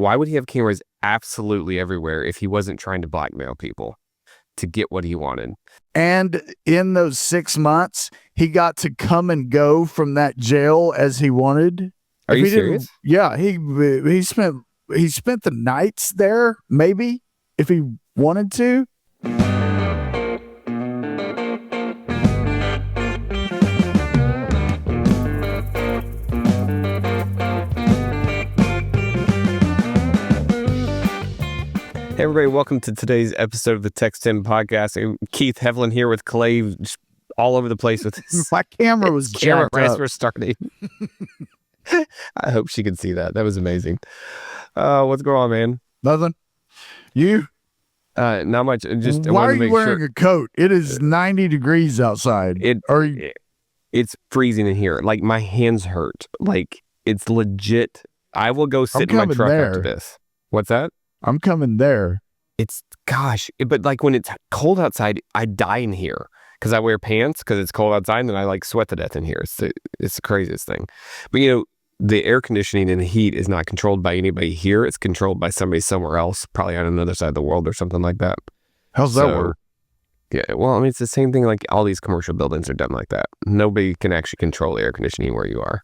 Why would he have cameras absolutely everywhere if he wasn't trying to blackmail people to get what he wanted? And in those 6 months, he got to come and go from that jail as he wanted. Are you serious? Yeah, he spent the nights there, maybe, if he wanted to. Hey everybody, welcome to today's episode of the Text 10 podcast. I'm Keith Hevlin here with Clay, just all over the place with his My camera was camera jacked as up. we're starting. I hope she could see that. That was amazing. What's going on, man? Nothing. You? Not much. Just Why are you wearing a coat? It is 90 degrees outside. It's freezing in here. Like my hands hurt. Like it's legit. I will go sit in my truck after this. What's that? I'm coming there. But like when it's cold outside, I die in here because I wear pants because it's cold outside and I like sweat to death in here. It's the craziest thing. But the air conditioning and the heat is not controlled by anybody here. It's controlled by somebody somewhere else, probably on another side of the world or something like that. How's that work? Yeah, well, I mean, it's the same thing like all these commercial buildings are done like that. Nobody can actually control the air conditioning where you are.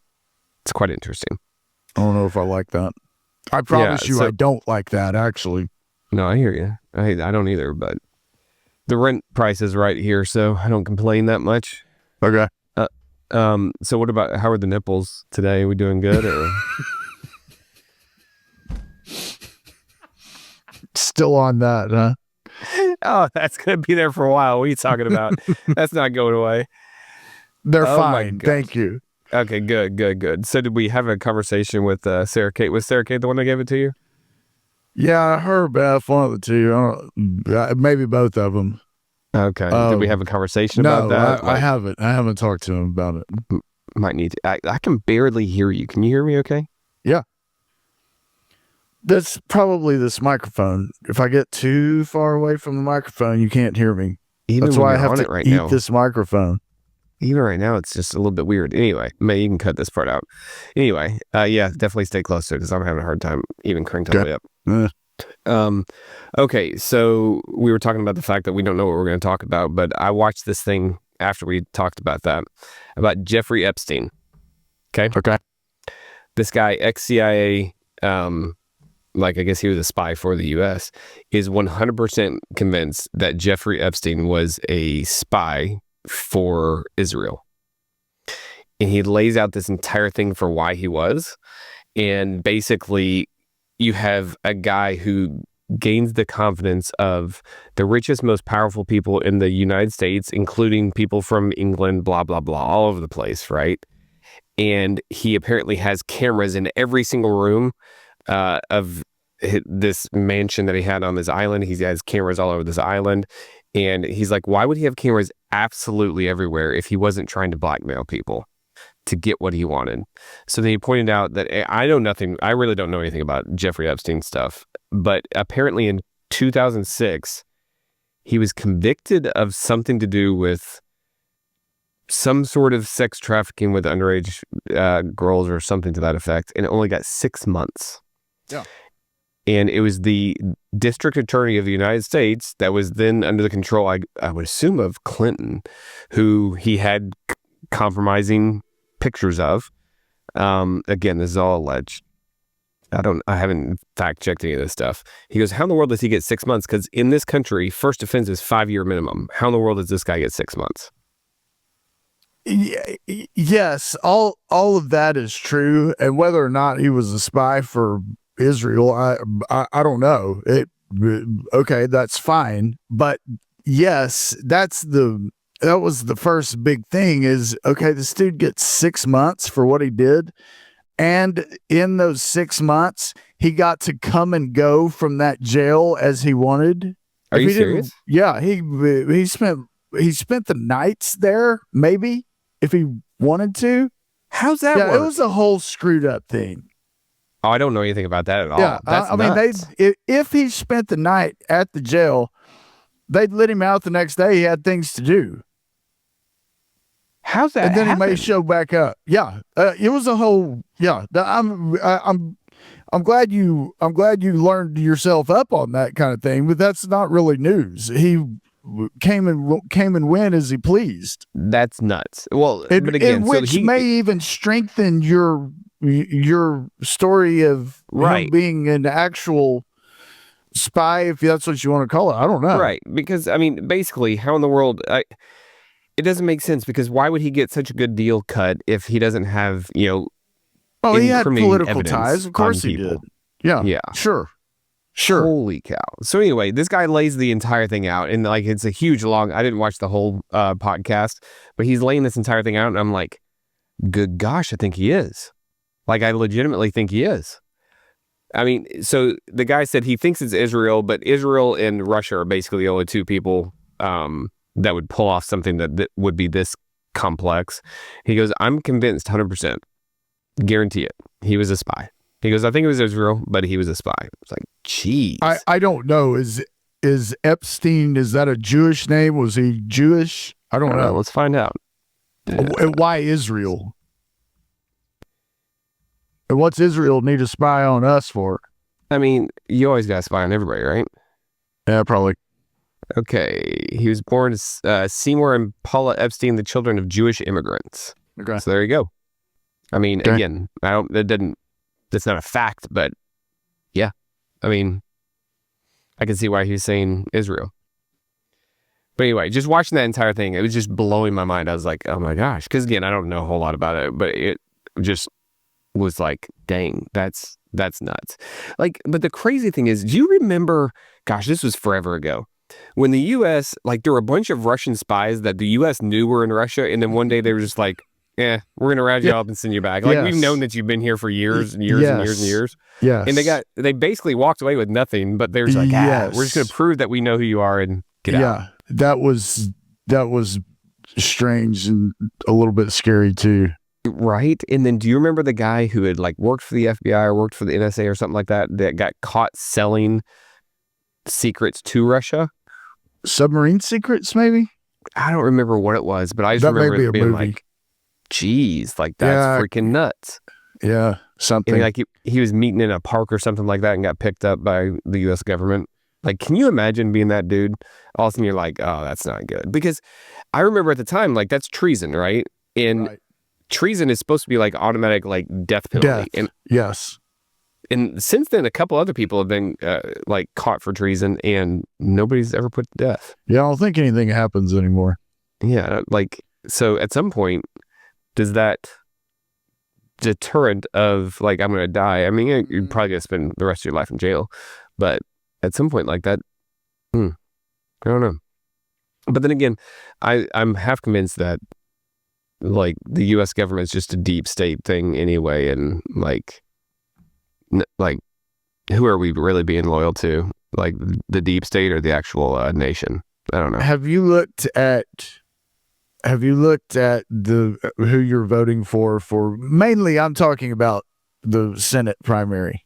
It's quite interesting. I don't know if I like that. I promise I don't like that, actually. No, I hear you. I don't either, but the rent price is right here, so I don't complain that much. Okay. So what about, how are the nipples today? Are we doing good? Or? Still on that, huh? Oh, that's going to be there for a while. What are you talking about? That's not going away. They're fine. Thank you. Okay, good. So did we have a conversation with Sarah Kate? Was Sarah Kate the one that gave it to you? Yeah, her, Beth, one of the two. Maybe both of them. Okay. Did we have a conversation about that? I haven't. I haven't talked to him about it. Might need to. I can barely hear you. Can you hear me okay? Yeah. That's probably this microphone. If I get too far away from the microphone, you can't hear me. That's why I have to eat this microphone. Even right now, it's just a little bit weird. Anyway, maybe you can cut this part out. Anyway, yeah, definitely stay close to it because I'm having a hard time even cranked all the way up. Okay, so we were talking about the fact that we don't know what we're going to talk about, but I watched this thing after we talked about that, about Jeffrey Epstein. Okay. This guy, ex-CIA, I guess he was a spy for the U.S., is 100% convinced that Jeffrey Epstein was a spy for Israel. And he lays out this entire thing for why he was. And basically, you have a guy who gains the confidence of the richest, most powerful people in the United States, including people from England, blah, blah, blah, all over the place, right? And he apparently has cameras in every single room of this mansion that he had on this island. He has cameras all over this island. And he's like, why would he have cameras absolutely everywhere if he wasn't trying to blackmail people to get what he wanted? So then he pointed out that I really don't know anything about Jeffrey Epstein stuff, but apparently in 2006, he was convicted of something to do with some sort of sex trafficking with underage girls or something to that effect, and it only got 6 months. Yeah. And it was the district attorney of the United States that was then under the control, I would assume, of Clinton, who he had compromising pictures of. Again, this is all alleged. I haven't fact checked any of this stuff. He goes, how in the world does he get 6 months? Because in this country, first offense is 5-year minimum. How in the world does this guy get 6 months? Yes, all of that is true. And whether or not he was a spy for Israel, I don't know. Okay, that's fine. But yes, that was the first big thing is, okay, this dude gets 6 months for what he did. And in those 6 months, he got to come and go from that jail as he wanted. Are you serious? Yeah, he spent the nights there, maybe, if he wanted to. How's that work? It was a whole screwed up thing. Oh, I don't know anything about that at all. Yeah, That's I mean, if he spent the night at the jail, they'd let him out the next day. He had things to do. How's that? And then happen? he may show back up. Yeah, it was a whole. Yeah, I'm I'm glad you learned yourself up on that kind of thing, but that's not really news. He came and went as he pleased. That's nuts. Well, but again, which may even strengthen your story of him being an actual spy, if that's what you want to call it. I don't know. Right, because I mean, basically, how in the world? It doesn't make sense, because why would he get such a good deal cut if he doesn't have, you know? Oh, he had political ties. Of course he did. Yeah. Sure. Holy cow. So anyway, this guy lays the entire thing out, and like, it's a huge long, I didn't watch the whole podcast, but he's laying this entire thing out, and I'm like, good gosh, I think he is. Like, I legitimately think he is. I mean, so the guy said he thinks it's Israel, but Israel and Russia are basically the only two people that would pull off something that would be this complex. He goes, I'm convinced 100%. Guarantee it. He was a spy. He goes, I think it was Israel, but he was a spy. It's like, geez. I don't know. Is Epstein, is that a Jewish name? Was he Jewish? I don't know. Let's find out. And why Israel? And what's Israel need to spy on us for? I mean, you always got to spy on everybody, right? Yeah, probably. Okay. He was born as Seymour and Paula Epstein, the children of Jewish immigrants. Okay. So there you go. I mean, again, that's not a fact, but yeah. I mean, I can see why he was saying Israel. But anyway, just watching that entire thing, it was just blowing my mind. I was like, oh my gosh. Because again, I don't know a whole lot about it, but it just was like, dang, that's nuts. Like, but the crazy thing is, do you remember, gosh, this was forever ago, when the U.S., like, there were a bunch of Russian spies that the U.S. knew were in Russia, and then one day they were just like, we're going to round you up and send you back. Like, we've known that you've been here for years and years and years and years. Yes. And they basically walked away with nothing, but they were just like, we're just going to prove that we know who you are and get out. Yeah, that was strange and a little bit scary too. Right. And then do you remember the guy who had like worked for the FBI or worked for the NSA or something like that got caught selling secrets to Russia? Submarine secrets, maybe? I don't remember what it was, but I just remember it being like, geez, like, that's freaking nuts. Yeah, something. And like he was meeting in a park or something like that and got picked up by the U.S. government. Like, can you imagine being that dude? All of a sudden you're like, oh, that's not good. Because I remember at the time, like, that's treason, right? And treason is supposed to be like automatic, like, death penalty. And yes. And since then, a couple other people have been like caught for treason, and nobody's ever put to death. Yeah, I don't think anything happens anymore. Yeah, like, so at some point, does that deterrent of like, I'm going to die? I mean, you're probably going to spend the rest of your life in jail, but at some point like that, I don't know. But then again, I'm half convinced that like the U.S. government is just a deep state thing anyway, and like who are we really being loyal to? Like the deep state or the actual nation? I don't know. Have you looked at the who you're voting for? Mainly, I'm talking about the Senate primary.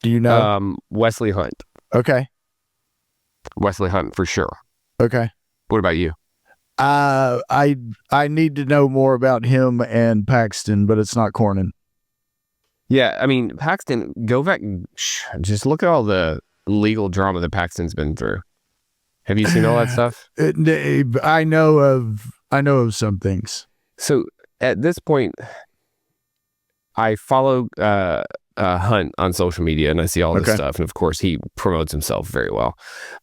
Do you know? Wesley Hunt. Okay. Wesley Hunt for sure. Okay. What about you? I need to know more about him and Paxton, but it's not Cornyn. Yeah, I mean, Paxton, go back, just look at all the legal drama that Paxton's been through. Have you seen all that stuff? I know of some things. So at this point, I follow Hunt on social media, and I see all this stuff, and of course, he promotes himself very well.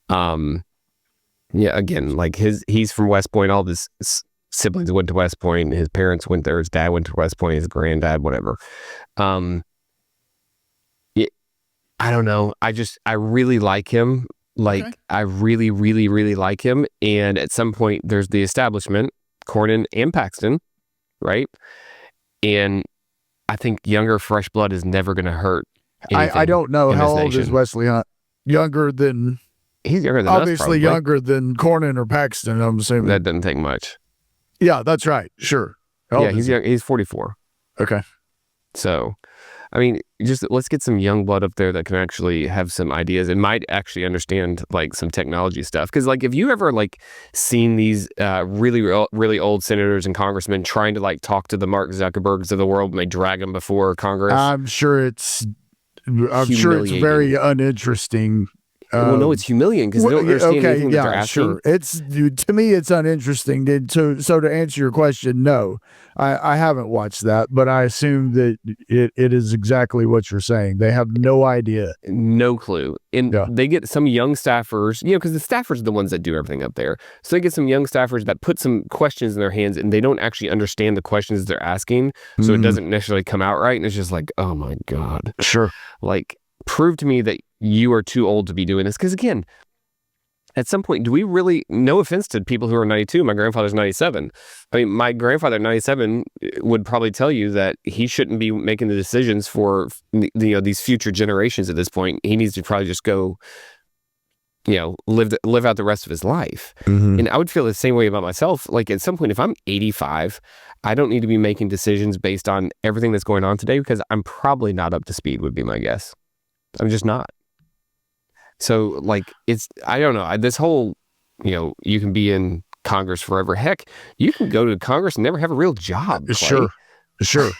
Yeah, again, like he's from West Point. All his siblings went to West Point. His parents went there. His dad went to West Point. His granddad, whatever. I don't know. I really like him. Like, I really, really, really like him. And at some point, there's the establishment, Cornyn and Paxton, right? And I think younger, fresh blood is never going to hurt. I don't know. How old is Wesley Hunt? Younger than... He's younger than obviously us, younger than Cornyn or Paxton, I'm assuming. That doesn't take much. Yeah, that's right. Sure. Yeah, he's young. He's 44. Okay. So, I mean, just let's get some young blood up there that can actually have some ideas and might actually understand like some technology stuff. Because like, if you ever like seen these really old senators and congressmen trying to like talk to the Mark Zuckerbergs of the world and they drag them before Congress, I'm sure it's I'm sure it's very uninteresting. Well, no, it's humiliating because they don't understand anything that they're asking. Sure. To me, it's uninteresting. So to answer your question, no, I haven't watched that, but I assume that it is exactly what you're saying. They have no idea, no clue, and they get some young staffers, because the staffers are the ones that do everything up there. So they get some young staffers that put some questions in their hands, and they don't actually understand the questions they're asking, so it doesn't necessarily come out right, and it's just like, oh my god, sure, like prove to me that you are too old to be doing this. Because again, at some point, do we really, no offense to people who are 92, my grandfather's 97. I mean, my grandfather at 97 would probably tell you that he shouldn't be making the decisions for these future generations at this point. He needs to probably just go, live out the rest of his life. And I would feel the same way about myself. Like at some point, if I'm 85, I don't need to be making decisions based on everything that's going on today, because I'm probably not up to speed, would be my guess. I'm just not. So like, I don't know, this whole, you can be in Congress forever. Heck, you can go to Congress and never have a real job. Clay. Sure.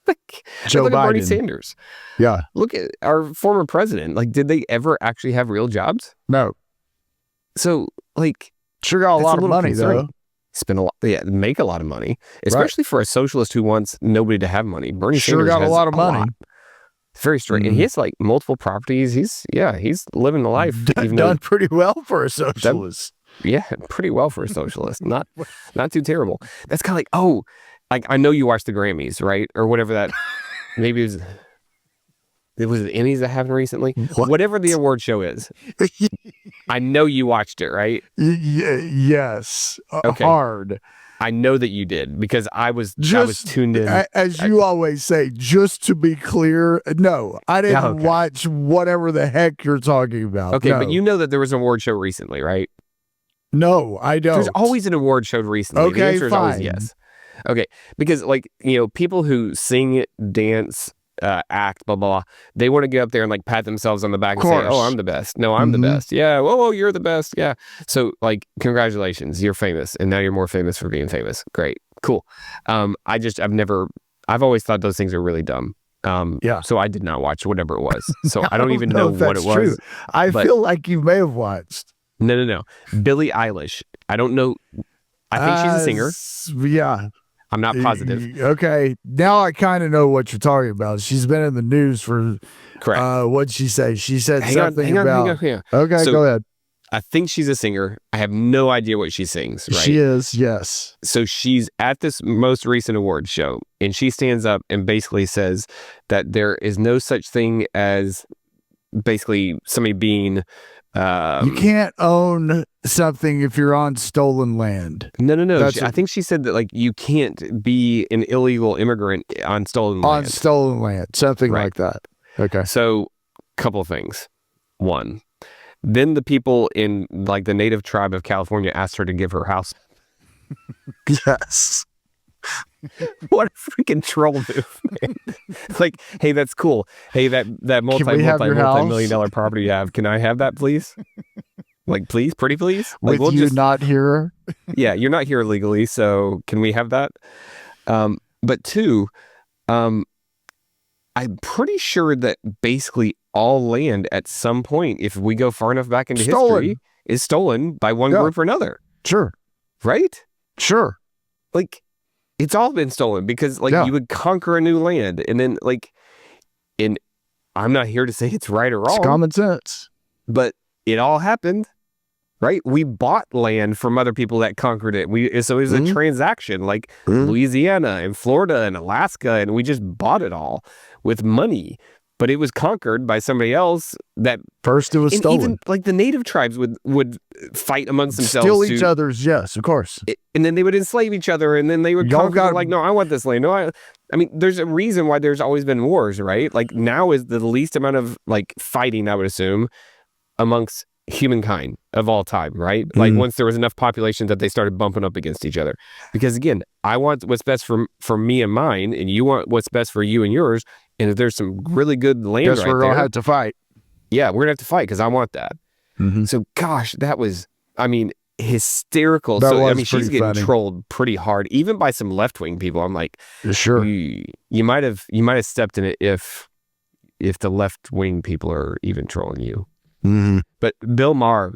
Like, Joe look Biden. at Bernie Sanders. Yeah. Look at our former president. Like, did they ever actually have real jobs? No. So like, sure got a lot of money though. Spend a lot, make a lot of money, especially for a socialist who wants nobody to have money. Bernie sure Sanders got a lot of money. Very straight, and he has like multiple properties. He's living the life. Done pretty well for a socialist. Pretty well for a socialist. Not too terrible. That's kind of like, I know you watched the Grammys, right, or whatever that. Maybe it was the Emmys that happened recently. Whatever the award show is, I know you watched it, right? Yes. Okay. Hard. I know that you did, because I was tuned in. As you always say, just to be clear, no, I didn't watch whatever the heck you're talking about. Okay, no. But you know that there was an award show recently, right? No, I don't. There's always an award show recently. Okay, the answer is fine. always yes. Okay, because people who sing, dance, act, blah, blah, blah, they want to get up there and like pat themselves on the back and say, oh, I'm the best. No, I'm the best. Yeah. Whoa, you're the best. Yeah. So like, congratulations, you're famous. And now you're more famous for being famous. Great. Cool. I've always thought those things are really dumb. So I did not watch whatever it was. So I don't even know what it was. True. I feel like you may have watched. No. Billie Eilish. I don't know. I think she's a singer. Yeah. I'm not positive. Okay. Now I kind of know what you're talking about. She's been in the news for, correct. What'd she say? She said hang something on. Okay, so, go ahead. I think she's a singer. I have no idea what she sings, right? She is, yes. So she's at this most recent award show, and she stands up and basically says that there is no such thing as basically somebody being... you can't own something if you're on stolen land. No. I think she said that like you can't be an illegal immigrant on stolen land. On stolen land, something like that. Okay. So, couple of things. One, then the people in like the native tribe of California asked her to give her house. Yes. What a freaking troll move, man. Like, hey, that's cool. Hey, that multi-million dollar property you have, can I have that, please? Like, please, pretty please? Like, With you not here? Yeah, you're not here legally, so can we have that? But two, I'm pretty sure that basically all land at some point, if we go far enough back into history, is stolen by one group or another. Sure. Right? Sure. Like, it's all been stolen because like you would conquer a new land and then like, and I'm not here to say it's right or wrong. It's common sense. But it all happened, right? We bought land from other people that conquered it. So it was a transaction like Louisiana and Florida and Alaska, and we just bought it all with money. But it was conquered by somebody else that... First it was stolen. Even like the native tribes would fight amongst themselves. Steal each other's, yes, of course. And then they would enslave each other, and then they would conquer, like, no, I want this land. No, I mean, there's a reason why there's always been wars, right? Like, now is the least amount of, like, fighting, I would assume, amongst humankind of all time, right? Like, once there was enough population that they started bumping up against each other. Because, again, I want what's best for me and mine, and you want what's best for you and yours. And if there's some really good land right there... we're going to have to fight. Yeah, we're going to have to fight because I want that. So, gosh, that was, I mean, hysterical. So, I mean, she's getting trolled pretty hard, even by some left-wing people. I'm like, sure, you might have stepped in it if if the left wing people are even trolling you. Mm-hmm. But Bill Maher,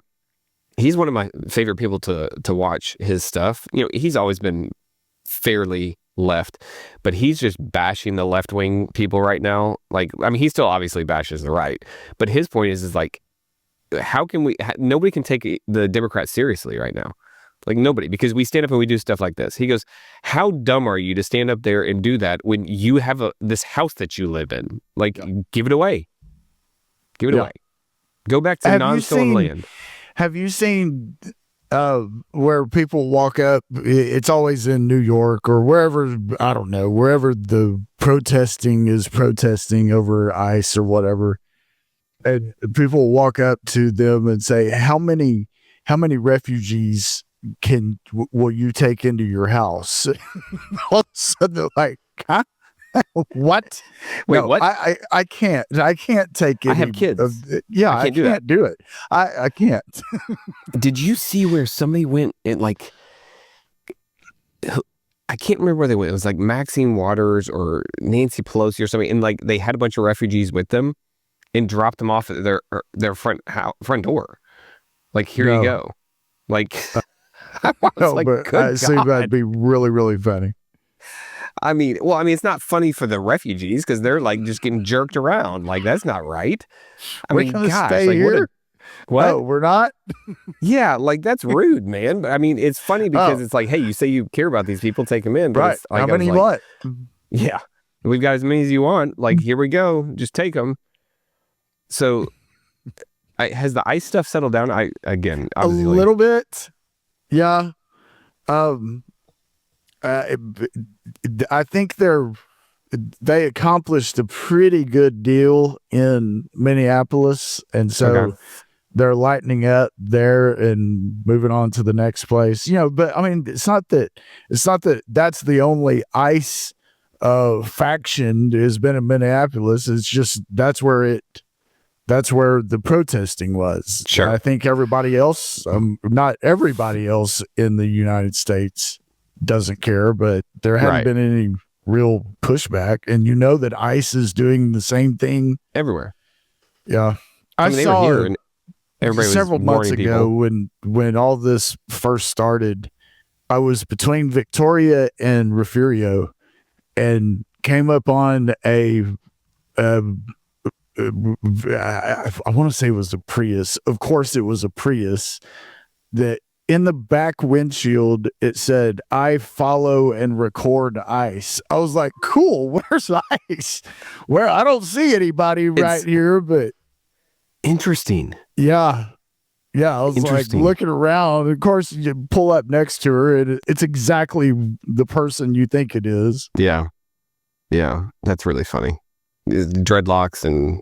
he's one of my favorite people to watch his stuff. You know, he's always been fairly left, but he's just bashing the left wing people right now. Like, I mean, he still obviously bashes the right, but his point is like, how can nobody can take the Democrats seriously right now. Like nobody, because we stand up and we do stuff like this. He goes, how dumb are you to stand up there and do that when you have this house that you live in? Like, give it away. Give it away. Go back to non-stolen land. Have you seen where people walk up? It's always in New York or wherever, I don't know, wherever the protesting is protesting over ICE or whatever. And people walk up to them and say, how many refugees will you take into your house? All of a sudden they're like, huh? What? Wait, no, what? I can't take it. I have kids. I can't do it. I can't. Did you see where somebody went and like, I can't remember where they went. It was like Maxine Waters or Nancy Pelosi or something. And like, they had a bunch of refugees with them and dropped them off at their front door. Like, here you go. Like, I was like, good I assume God. that'd be really, really funny. I mean, it's not funny for the refugees because they're like just getting jerked around. Like, that's not right. We're gonna stay here. What? Oh, we're not? Yeah, like that's rude, man. But I mean, it's funny because it's like, hey, you say you care about these people, take them in. But right. It's like, how many you want? Yeah. We've got as many as you want. Like, here we go. Just take them. So has the ICE stuff settled down? A little bit. Yeah. I think they accomplished a pretty good deal in Minneapolis, and so they're lightening up there and moving on to the next place. You know, but I mean, it's not that that's the only ICE faction has been in Minneapolis. It's just that's where the protesting was. Sure. And I think everybody else, not everybody else in the United States doesn't care, but there hadn't been any real pushback. And you know that ICE is doing the same thing everywhere. Yeah. I mean, saw here and everybody several was months ago people. when all this first started. I was between Victoria and Refugio and came up on I want to say it was a Prius. Of course, it was a Prius that in the back windshield, it said, "I follow and record ICE." I was like, cool. Where's ICE? Where? I don't see anybody right here, but interesting. Yeah. Yeah. I was like looking around. Of course, you pull up next to her and it's exactly the person you think it is. Yeah. Yeah. That's really funny. Dreadlocks and,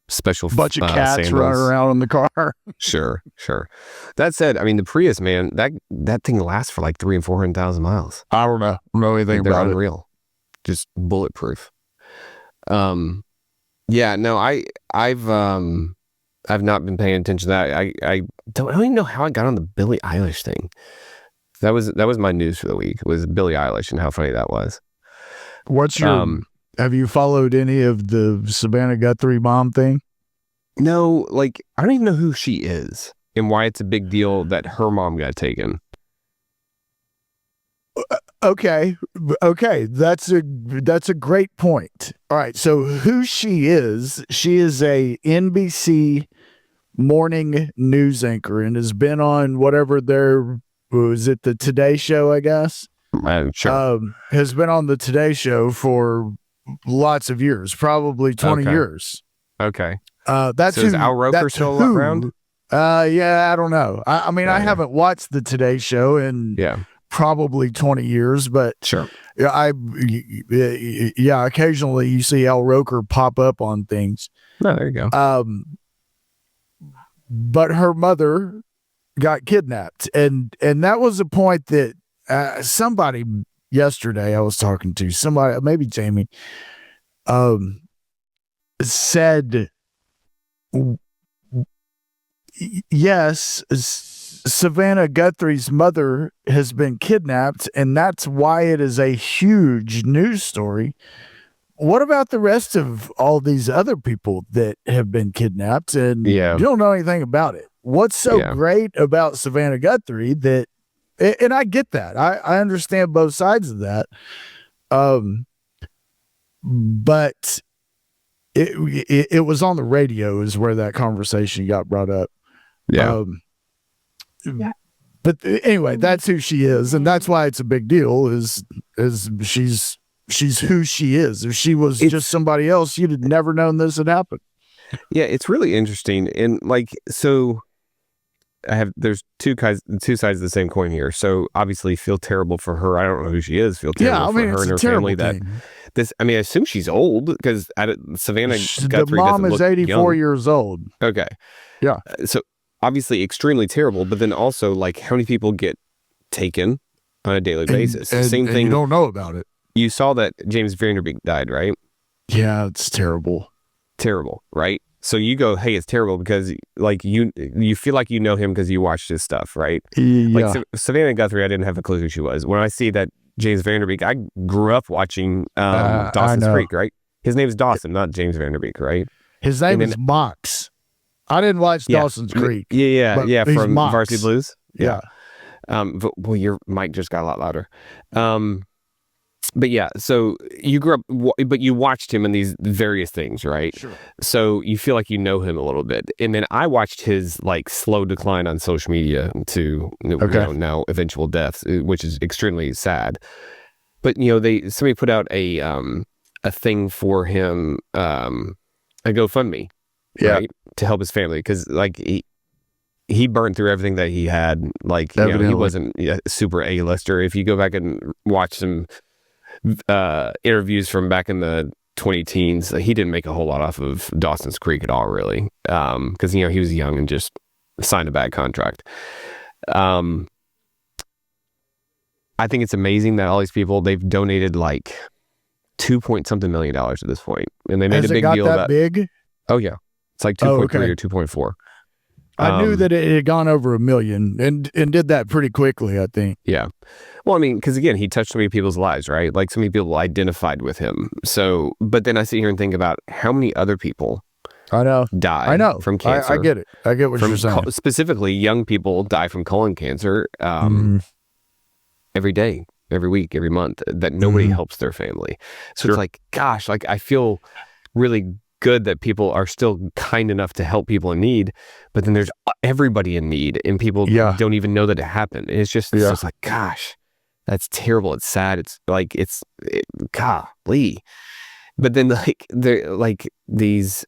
special bunch of cats sandals. running around in the car. Sure. That said, I mean, the Prius, man, that thing lasts for like 300,000 and 400,000 miles. I don't know anything they're about unreal. Just bulletproof. Yeah, no, I've not been paying attention to that. I don't even know how I got on the Billie Eilish thing. That was my news for the week, was Billie Eilish and how funny that was. What's your have you followed any of the Savannah Guthrie mom thing? No, like I don't even know who she is and why it's a big deal that her mom got taken. Okay, that's a great point. All right, so who she is a NBC morning news anchor and has been on whatever was it the Today Show, I guess? Sure. Has been on the Today Show for lots of years, probably 20 years. Okay. That's so is Al Roker still around? Yeah, I don't know. I mean, I haven't watched the Today Show in probably 20 years, but sure. Occasionally you see Al Roker pop up on things. No, there you go. But her mother got kidnapped, and that was a point that somebody yesterday I was talking to, somebody, maybe Jamie, said, yes, Savannah Guthrie's mother has been kidnapped, and that's why it is a huge news story. what about the rest of all these other people that have been kidnapped and you don't know anything about it? What's so great about Savannah Guthrie that, and I get that. I understand both sides of that. But it was on the radio is where that conversation got brought up. Yeah. But anyway, that's who she is, and that's why it's a big deal. Is she's who she is. If she was just somebody else, you'd have never known this had happened. Yeah, it's really interesting, and like so. There's two sides of the same coin here. So obviously feel terrible for her. I don't know who she is. Feel terrible for her and her family. I assume she's old because Savannah Guthrie, the mom is 84 years old. Okay. Yeah. So obviously extremely terrible, but then also like how many people get taken on a daily basis? Same thing. You don't know about it. You saw that James Vanderbeek died, right? Yeah, it's terrible. Terrible, right? So you go, hey, it's terrible because like you feel like you know him because you watched his stuff, right? Yeah. Like Savannah Guthrie, I didn't have a clue who she was. When I see that James Vanderbeek, I grew up watching Dawson's Creek, right? His name is Dawson, not James Vanderbeek, right? His name is Mox. I didn't watch Dawson's Creek. Yeah, from Mox. Varsity Blues. Yeah. Well, your mic just got a lot louder. But yeah, so you grew up, but you watched him in these various things, right? Sure. So you feel like you know him a little bit. And then I watched his like slow decline on social media to now eventual deaths, which is extremely sad. But somebody put out a thing for him, a GoFundMe, right, to help his family because like he burned through everything that he had. Like he wasn't super A-lister. If you go back and watch some interviews from back in the 20-teens, he didn't make a whole lot off of Dawson's Creek at all, really, because he was young and just signed a bad contract. I think it's amazing that all these people, they've donated like $2 million at this point, and they made a big deal about big. Oh yeah, it's like 2.3 or 2.4. I knew that it had gone over 1 million and did that pretty quickly, I think. Yeah. Well, I mean, because again, he touched so many people's lives, right? Like so many people identified with him. So, but then I sit here and think about how many other people die from cancer. I get it. I get what you're saying. Specifically, young people die from colon cancer every day, every week, every month, that nobody helps their family. So it's like, gosh, like I feel really good that people are still kind enough to help people in need, but then there's everybody in need and people don't even know that it happened. It's just like, gosh, that's terrible. It's sad. It's like, golly. But then like they're like these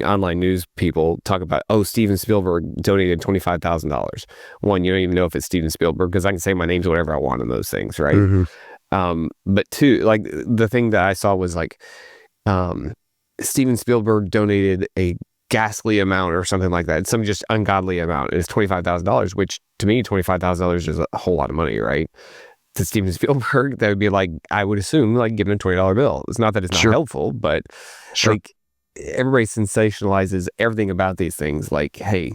online news people talk about, Steven Spielberg donated $25,000. One, you don't even know if it's Steven Spielberg because I can say my names whatever I want on those things, right? But two, like the thing that I saw was like Steven Spielberg donated a ghastly amount or something like that. Some just ungodly amount. It's $25,000, which to me, $25,000 is a whole lot of money, right? To Steven Spielberg, that would be like, I would assume, like giving a $20 bill. It's not that it's not helpful, but like everybody sensationalizes everything about these things. Like, hey,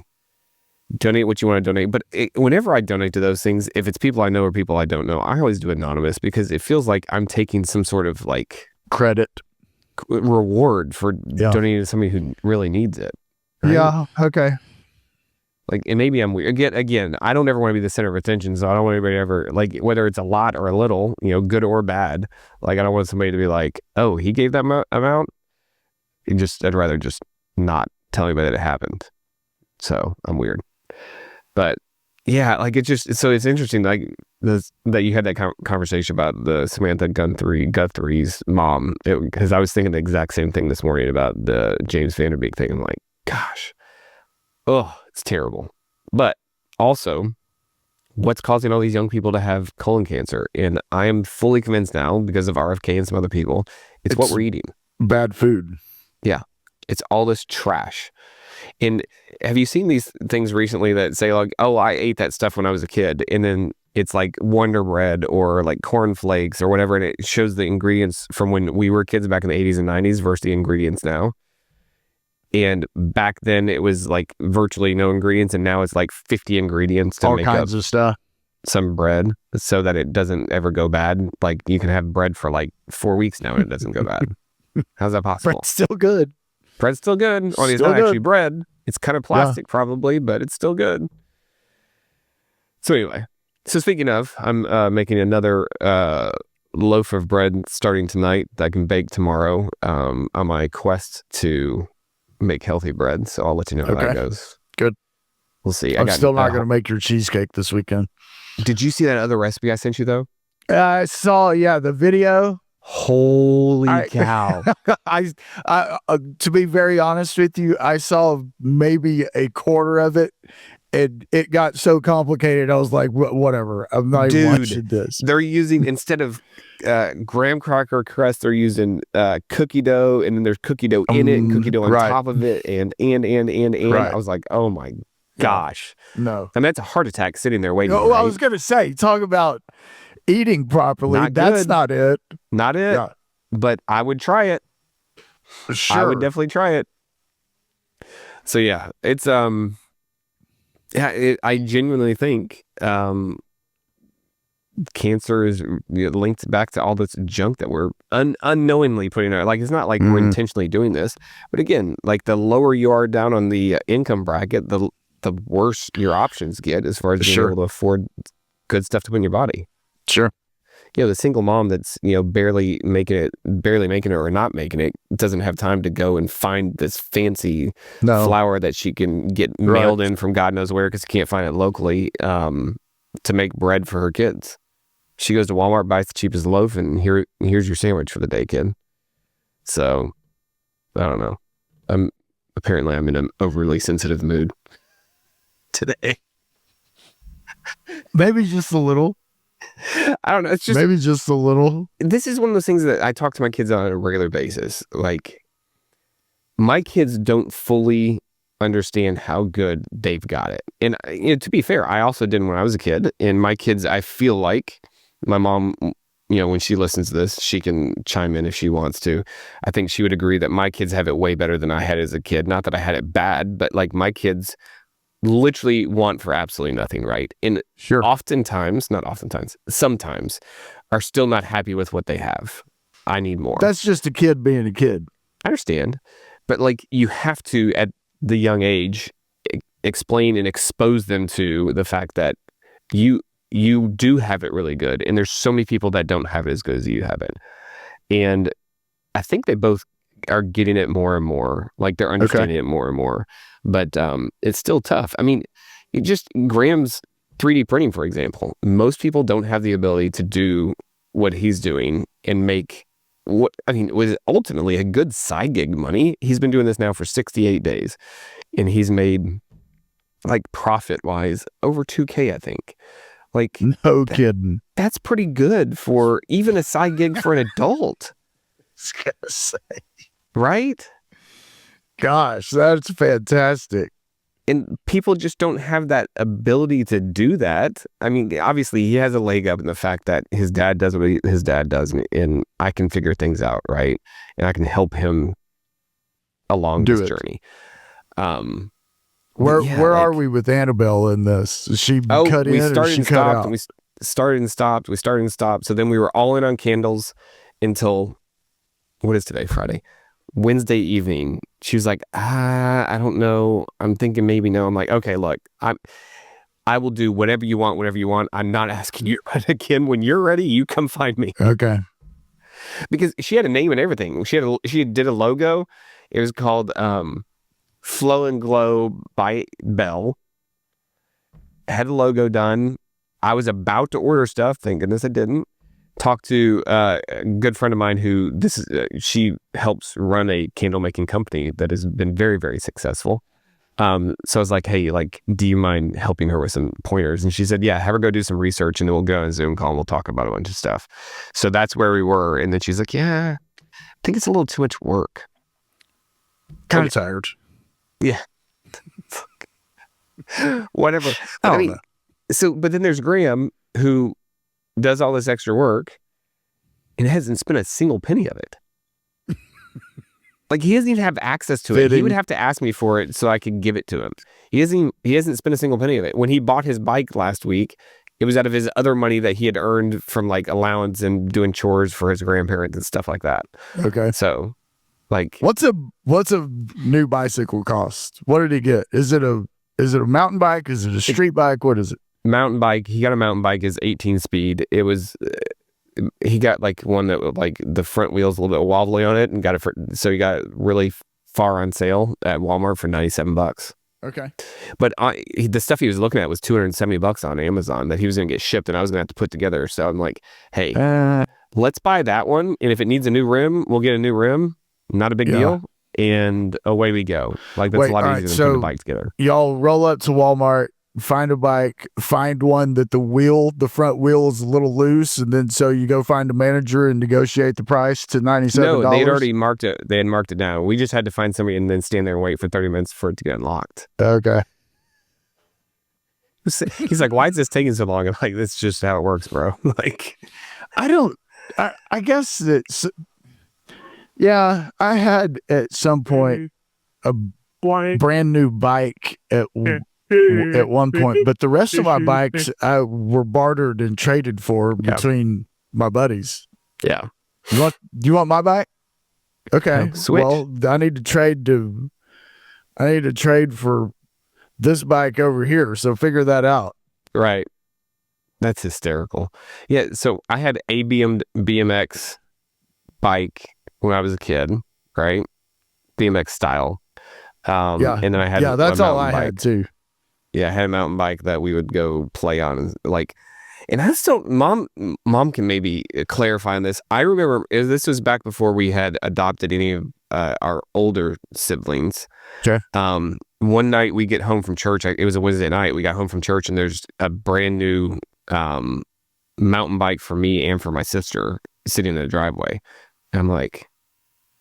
donate what you want to donate. But whenever I donate to those things, if it's people I know or people I don't know, I always do anonymous because it feels like I'm taking some sort of like credit reward for donating to somebody who really needs it. Right? Yeah. Okay. Like, and maybe I'm weird. Again, I don't ever want to be the center of attention, so I don't want anybody to ever, like, whether it's a lot or a little, good or bad, like, I don't want somebody to be like, oh, he gave that amount. I'd rather just not tell anybody that it happened. So I'm weird. But yeah, like it's interesting, like that you had that conversation about the Samantha Guthrie's mom, because I was thinking the exact same thing this morning about the James Vanderbeek thing. I'm like, gosh, it's terrible. But also, what's causing all these young people to have colon cancer? And I am fully convinced now, because of RFK and some other people, it's what we're eating. Bad food. Yeah, it's all this trash. And have you seen these things recently that say like, I ate that stuff when I was a kid, and then it's like Wonder Bread or like corn flakes or whatever, and it shows the ingredients from when we were kids back in the 80s and 90s versus the ingredients now. And back then it was like virtually no ingredients, and now it's like 50 ingredients to make all kinds of stuff. Some bread so that it doesn't ever go bad. Like you can have bread for like 4 weeks now and it doesn't go bad. How's that possible? Bread's still good. Bread's still good. Well, it's Still not good. actually bread. It's kind of plastic probably, but it's still good. So anyway, so speaking of, I'm making another loaf of bread starting tonight that I can bake tomorrow on my quest to make healthy bread. So I'll let you know how that goes. Good. We'll see. I'm still not going to make your cheesecake this weekend. Did you see that other recipe I sent you though? I saw, the video. Holy cow. I to be very honest with you, I saw maybe a quarter of it, and it got so complicated. I was like, whatever. I'm not even watching this. They're using, instead of graham cracker crust, they're using cookie dough, and then there's cookie dough in it and cookie dough on top of it, and I was like, oh my gosh. No. I mean, that's a heart attack sitting there waiting. I was going to say, talk about eating properly. That's not it. Not it. Yeah. But I would try it. Sure. I would definitely try it. So yeah, it's I genuinely think cancer is linked back to all this junk that we're unknowingly putting out. Like, it's not like we're intentionally doing this, but again, like, the lower you are down on the income bracket, the worse your options get as far as being able to afford good stuff to put in your body. Sure. The single mom that's, barely making it or not making it, doesn't have time to go and find this fancy flour that she can get mailed in from God knows where, because she can't find it locally, to make bread for her kids. She goes to Walmart, buys the cheapest loaf, and here's your sandwich for the day, kid. So, I don't know. Apparently I'm in an overly sensitive mood today. Maybe just a little. I don't know. It's just maybe just a little. This is one of those things that I talk to my kids on a regular basis. Like, my kids don't fully understand how good they've got it. And to be fair, I also didn't when I was a kid. And my kids, I feel like my mom, when she listens to this, she can chime in if she wants to. I think she would agree that my kids have it way better than I had as a kid. Not that I had it bad, but like, my kids literally want for absolutely nothing, right? And sometimes are still not happy with what they have. I need more. That's just a kid being a kid. I understand. But like, you have to, at the young age, explain and expose them to the fact that you do have it really good. And there's so many people that don't have it as good as you have it. And I think they both are getting it more and more. Like, they're understanding it more and more. But it's still tough. I mean, Graham's 3D printing, for example. Most people don't have the ability to do what he's doing and make was ultimately a good side gig money. He's been doing this now for 68 days, and he's made, like, profit-wise, over $2,000, I think. Like, no kidding. That's pretty good for even a side gig for an adult. I was gonna say. Right? Gosh, that's fantastic. And people just don't have that ability to do that. I mean, obviously, he has a leg up in the fact that his dad does what his dad does, and I can figure things out, right? And I can help him along this journey. Where are we with Annabelle in this? Is she cut in or she cut out? And we started and stopped. So then we were all in on candles until, what is today? Friday. Wednesday evening, she was like, I don't know. I'm thinking maybe no. I'm like, okay, look, I will do whatever you want. I'm not asking you again. When you're ready, you come find me. Okay. Because she had a name and everything. She did a logo. It was called Flow and Glow by Bell. Had a logo done. I was about to order stuff. Thank goodness I didn't. Talked to a good friend of mine who she helps run a candle making company that has been very, very successful. So I was like, hey, like, do you mind helping her with some pointers? And she said, yeah, have her go do some research, and then we'll go on a Zoom call and we'll talk about a bunch of stuff. So that's where we were. And then she's like, yeah, I think it's a little too much work. Kind of tired. Yeah. Whatever. I mean, but then there's Graham, who does all this extra work and hasn't spent a single penny of it. Like, he doesn't even have access to it. He would have to ask me for it so I could give it to him. He hasn't spent a single penny of it. When he bought his bike last week, it was out of his other money that he had earned from, like, allowance and doing chores for his grandparents and stuff like that. Okay. So Like, what's a new bicycle cost? What did he get? Is it a mountain bike? Is it a street bike? What is it? Mountain bike. He got a mountain bike, is 18 speed. It was, he got like one that like the front wheel's a little bit wobbly on it, and got it so he got really far on sale at Walmart for $97. Okay. But the stuff he was looking at was $270 on Amazon that he was going to get shipped, and I was going to have to put together. So I'm like, hey, let's buy that one. And if it needs a new rim, we'll get a new rim. Not a big deal. And away we go. Like, that's a lot easier than putting a bike together. Y'all roll up to Walmart, find a bike, find one that the front wheel is a little loose, and then so you go find a manager and negotiate the price to $97. No, they had already marked it. They had marked it down. We just had to find somebody and then stand there and wait for 30 minutes for it to get unlocked. Okay. He's like, why is this taking so long? I'm like, that's just how it works, bro. Like, I guess it's, yeah, I had at some point a brand new bike at one point, but the rest of my bikes were bartered and traded for between my buddies. Yeah. You want my bike? Okay. Switch. Well, I need to trade for this bike over here. So figure that out. Right. That's hysterical. Yeah. So I had a BMX bike when I was a kid, right? BMX style. And then I had that's all I had too. Yeah, I had a mountain bike that we would go play on, and I still, mom can maybe clarify on this. I remember this was back before we had adopted any of our older siblings. Okay. One night we get home from church. It was a Wednesday night. We got home from church, and there's a brand new mountain bike for me and for my sister sitting in the driveway. And I'm like,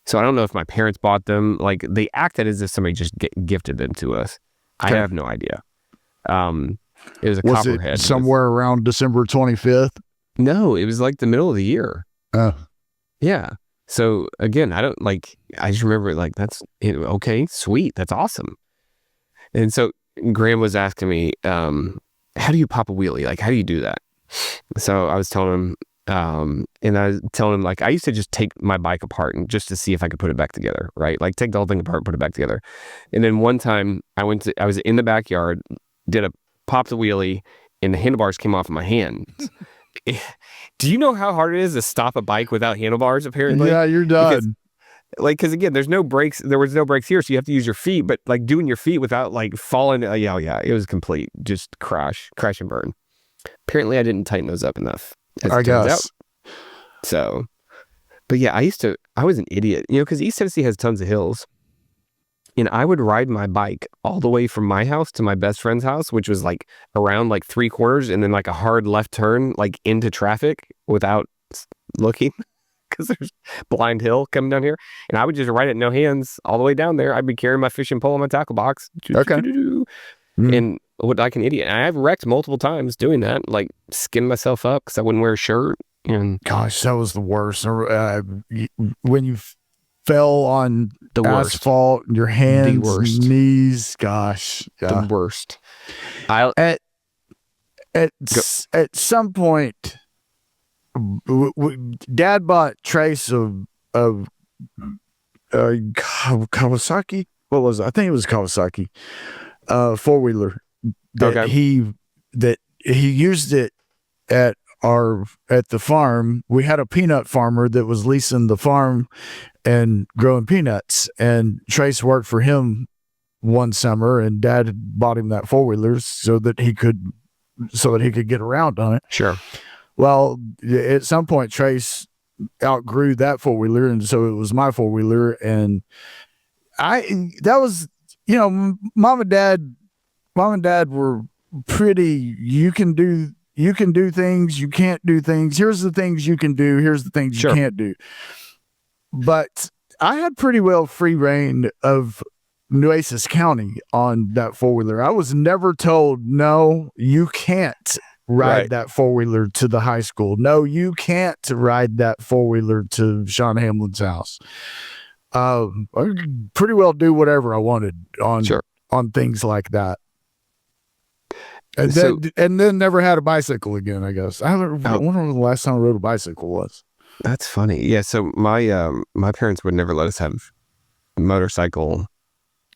so I don't know if my parents bought them. Like, they acted as if somebody just gifted them to us. Okay. I have no idea. It was a Copperhead. It somewhere around December 25th? No, it was like the middle of the year. Oh. Yeah. So again, I just remember that's okay, sweet. That's awesome. And so Graham was asking me, how do you pop a wheelie? Like, how do you do that? So I was telling him, and I was telling him, like, I used to just take my bike apart and just to see if I could put it back together, right? Like, take the whole thing apart, put it back together. And then one time I was in the backyard, popped the wheelie, and the handlebars came off of my hands. Do you know how hard it is to stop a bike without handlebars, apparently? Yeah, you're done. Because again, there's no brakes. There was no brakes here, so you have to use your feet. But like doing your feet without like falling, yeah, it was complete, just crash and burn. Apparently, I didn't tighten those up enough. I guess. So, but yeah, I was an idiot, because East Tennessee has tons of hills. And I would ride my bike all the way from my house to my best friend's house, which was like around like 3 quarters and then like a hard left turn, like into traffic without looking because there's blind hill coming down here. And I would just ride it no hands all the way down there. I'd be carrying my fishing pole in my tackle box. Okay. And looked like an idiot. And I've wrecked multiple times doing that, like skinned myself up because I wouldn't wear a shirt. And gosh, that was the worst. When you fell on the asphalt, your hands, knees, gosh, the worst. At some point, Dad bought Trace of Kawasaki. What was it? I think it was Kawasaki 4-wheeler that he used it at the farm. We had a peanut farmer that was leasing the farm and growing peanuts, and Trace worked for him one summer, and Dad bought him that 4-wheeler so that he could get around on it. Sure. Well, at some point Trace outgrew that 4-wheeler, and so it was my 4-wheeler, and that was, mom and dad were pretty, you can do things, you can't do things. Here's the things you can do. Here's the things you can't do. But I had pretty well free reign of Nueces County on that 4-wheeler. I was never told, no, you can't ride that 4-wheeler to the high school. No, you can't ride that 4-wheeler to Sean Hamlin's house. I could pretty well do whatever I wanted on things like that. And then never had a bicycle again, I guess. I wonder when the last time I rode a bicycle was. That's funny. Yeah, so my parents would never let us have motorcycle.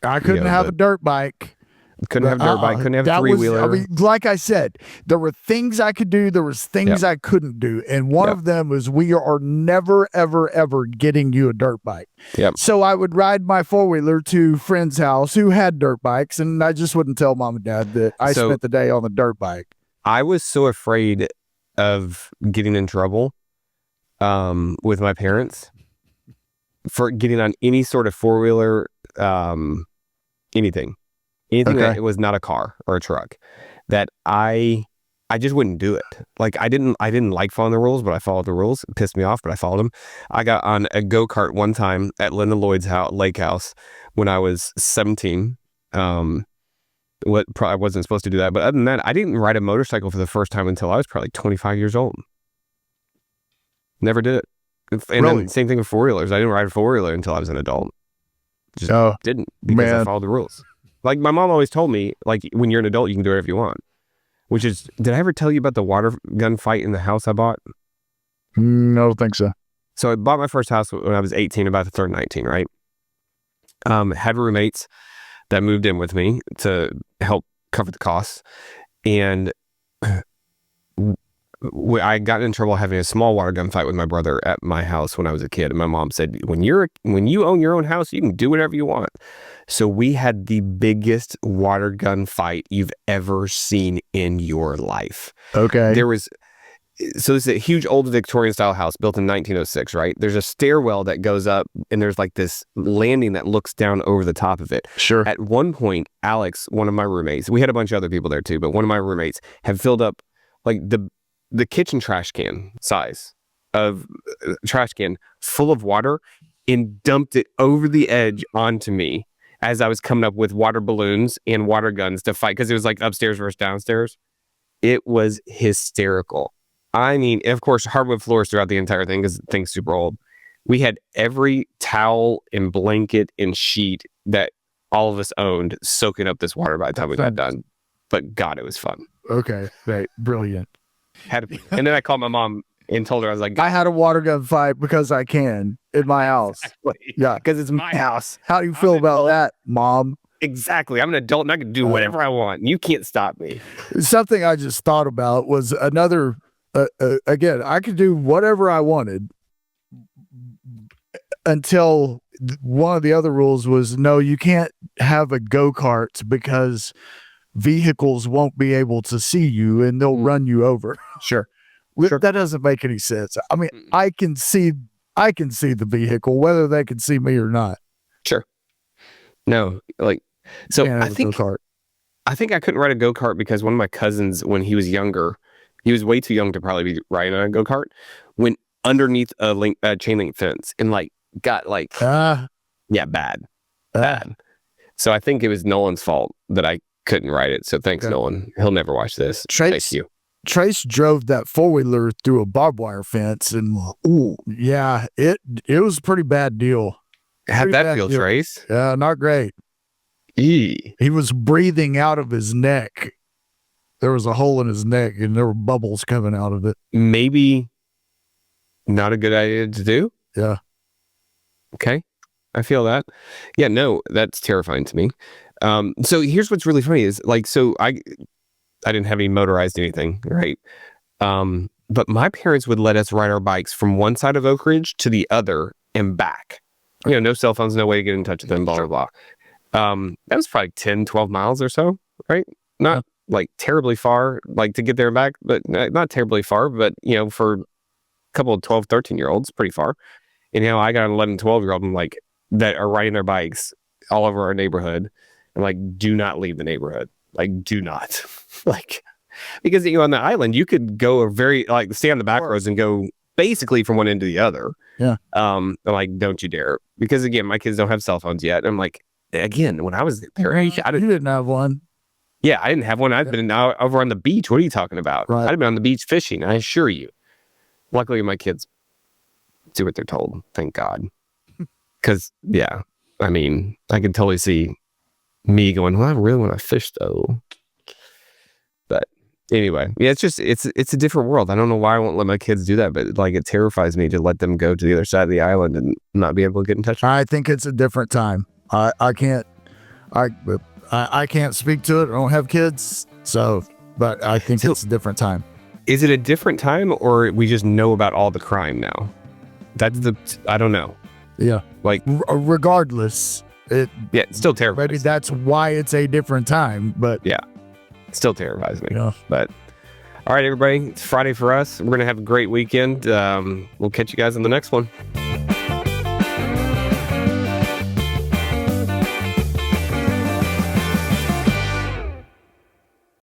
I couldn't have a dirt bike. Couldn't have a dirt bike. Couldn't have a three-wheeler. I mean, like I said, there were things I could do. There was things I couldn't do. And one of them was we are never, ever, ever getting you a dirt bike. Yep. So I would ride my four-wheeler to friends' house who had dirt bikes, and I just wouldn't tell mom and dad that I spent the day on the dirt bike. I was so afraid of getting in trouble with my parents for getting on any sort of four-wheeler, anything that was not a car or a truck, that I just wouldn't do it. Like I didn't like following the rules, but I followed the rules. It pissed me off, but I followed them. I got on a go-kart one time at Linda Lloyd's lake house when I was 17. I wasn't supposed to do that, but other than that, I didn't ride a motorcycle for the first time until I was probably 25 years old. Never did it. And then same thing with four-wheelers. I didn't ride a four-wheeler until I was an adult. Just didn't, because I followed the rules. Like my mom always told me, like when you're an adult, you can do whatever you want. Which is, did I ever tell you about the water gun fight in the house I bought? No, I don't think so. So I bought my first house when I was 18, about to turn 19, right? Had roommates that moved in with me to help cover the costs. And I got in trouble having a small water gun fight with my brother at my house when I was a kid. And my mom said, when you own your own house, you can do whatever you want. So we had the biggest water gun fight you've ever seen in your life. Okay. So this is a huge old Victorian style house built in 1906, right? There's a stairwell that goes up and there's like this landing that looks down over the top of it. Sure. At one point, Alex, one of my roommates, we had a bunch of other people there too, but one of my roommates had filled up like the kitchen trash can size of trash can full of water and dumped it over the edge onto me as I was coming up with water balloons and water guns to fight, because it was like upstairs versus downstairs. It was hysterical. I mean, of course, hardwood floors throughout the entire thing because the thing's super old. We had every towel and blanket and sheet that all of us owned soaking up this water by the time we got done. But God, it was fun. Okay, right, brilliant. And then I called my mom and told her, I was like, I had a water gun fight because I can in my house. Exactly. Yeah, because it's my house. How do you feel about that, Mom? Exactly. I'm an adult and I can do whatever I want. You can't stop me. Something I just thought about was another, again, I could do whatever I wanted until one of the other rules was, no, you can't have a go-kart because vehicles won't be able to see you and they'll run you over. Sure. That doesn't make any sense. I mean, I can see the vehicle, whether they can see me or not. Sure. No, like, so I think I couldn't ride a go-kart because one of my cousins, when he was younger, he was way too young to probably be riding on a go-kart, went underneath a chain link fence and like got like, bad. So I think it was Nolan's fault that I couldn't ride it. So thanks, Nolan. He'll never watch this. Thank you. Trace drove that four-wheeler through a barbed wire fence, and it was a pretty bad deal. How'd that feel, Trace? Yeah, not great. He was breathing out of his neck. There was a hole in his neck, and there were bubbles coming out of it. Maybe not a good idea to do. Yeah. Okay. I feel that. Yeah, no, that's terrifying to me. So here's what's really funny is like, so I didn't have any motorized anything, right? But my parents would let us ride our bikes from one side of Oak Ridge to the other and back. You know, no cell phones, no way to get in touch with them, blah, blah, blah. That was probably 10, 12 miles or so, right? Not like terribly far, like to get there and back, but not terribly far, but, you know, for a couple of 12, 13-year-olds, pretty far. And, you know, I got an 11, 12-year-old like that are riding their bikes all over our neighborhood and like, do not leave the neighborhood. Like, do not. Like, because, you know, on the island, you could go stay on the back roads and go basically from one end to the other. Yeah. I'm like, don't you dare. Because again, my kids don't have cell phones yet. I'm like, again, when I was their age, you didn't have one. Yeah, I didn't have one. I'd been over on the beach. What are you talking about? Right. I'd been on the beach fishing, I assure you. Luckily, my kids do what they're told. Thank God. Because, yeah, I mean, I could totally see me going, well, I really want to fish, though. But Anyway, yeah, it's a different world. I don't know why I won't let my kids do that, but like it terrifies me to let them go to the other side of the island and not be able to get in touch. I think it's a different time. I can't speak to it. I don't have kids, so but I think it's a different time. Is it a different time, or we just know about all the crime now? I don't know. Yeah, like regardless, it still terrifies. Maybe that's why it's a different time, but yeah. Still terrifies me. Yeah. But all right, everybody, it's Friday for us. We're gonna have a great weekend. We'll catch you guys on the next one.